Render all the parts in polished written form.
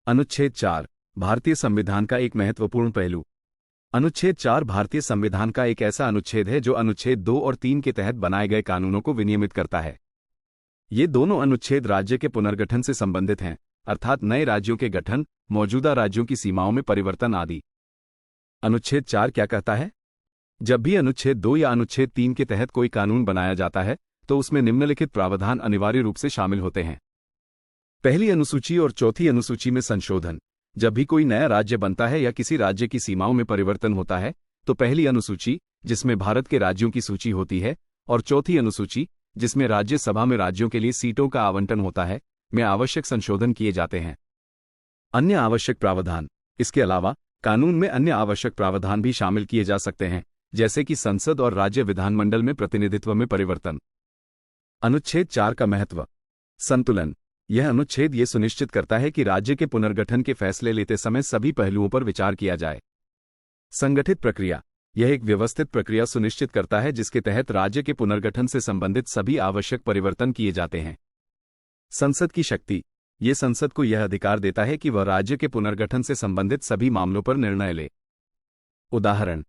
अनुच्छेद 4 भारतीय संविधान का एक महत्वपूर्ण पहलू। अनुच्छेद 4 भारतीय संविधान का एक ऐसा अनुच्छेद है जो अनुच्छेद 2 और 3 के तहत बनाए गए कानूनों को विनियमित करता है। ये दोनों अनुच्छेद राज्य के पुनर्गठन से संबंधित हैं, अर्थात नए राज्यों के गठन, मौजूदा राज्यों की सीमाओं में परिवर्तन आदि। अनुच्छेद 4 क्या कहता है? जब भी अनुच्छेद 2 या अनुच्छेद 3 के तहत कोई कानून बनाया जाता है तो उसमें निम्नलिखित प्रावधान अनिवार्य रूप से शामिल होते हैं। पहली अनुसूची और चौथी अनुसूची में संशोधन। जब भी कोई नया राज्य बनता है या किसी राज्य की सीमाओं में परिवर्तन होता है तो पहली अनुसूची, जिसमें भारत के राज्यों की सूची होती है, और चौथी अनुसूची, जिसमें राज्यसभा में राज्यों के लिए सीटों का आवंटन होता है, में आवश्यक संशोधन किए जाते हैं। अन्य आवश्यक प्रावधान। इसके अलावा कानून में अन्य आवश्यक प्रावधान भी शामिल किए जा सकते हैं, जैसे कि संसद और राज्य विधानमंडल में प्रतिनिधित्व में परिवर्तन। अनुच्छेद 4 का महत्व। संतुलन। यह अनुच्छेद ये सुनिश्चित करता है कि राज्य के पुनर्गठन के फैसले लेते समय सभी पहलुओं पर विचार किया जाए। संगठित प्रक्रिया। यह एक व्यवस्थित प्रक्रिया सुनिश्चित करता है जिसके तहत राज्य के पुनर्गठन से संबंधित सभी आवश्यक परिवर्तन किए जाते हैं। संसद की शक्ति। ये संसद को यह अधिकार देता है कि वह राज्य के पुनर्गठन से संबंधित सभी मामलों पर निर्णय ले। उदाहरण,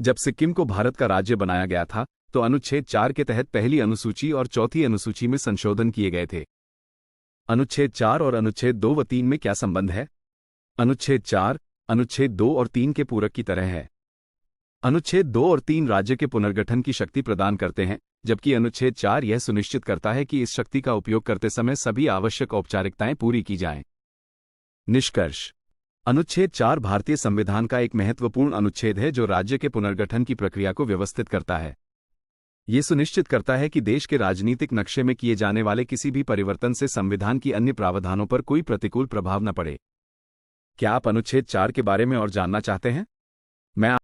जब सिक्किम को भारत का राज्य बनाया गया था तो अनुच्छेद 4 के तहत पहली अनुसूची और चौथी अनुसूची में संशोधन किए गए थे। अनुच्छेद 4 और अनुच्छेद 2 व 3 में क्या संबंध है? अनुच्छेद 4 अनुच्छेद 2 और 3 के पूरक की तरह है। अनुच्छेद 2 और 3 राज्य के पुनर्गठन की शक्ति प्रदान करते हैं, जबकि अनुच्छेद 4 यह सुनिश्चित करता है कि इस शक्ति का उपयोग करते समय सभी आवश्यक औपचारिकताएं पूरी की जाएं। निष्कर्ष। अनुच्छेद 4 भारतीय संविधान का एक महत्वपूर्ण अनुच्छेद है जो राज्य के पुनर्गठन की प्रक्रिया को व्यवस्थित करता है। ये सुनिश्चित करता है कि देश के राजनीतिक नक्शे में किए जाने वाले किसी भी परिवर्तन से संविधान की अन्य प्रावधानों पर कोई प्रतिकूल प्रभाव न पड़े। क्या आप अनुच्छेद 4 के बारे में और जानना चाहते हैं? मैं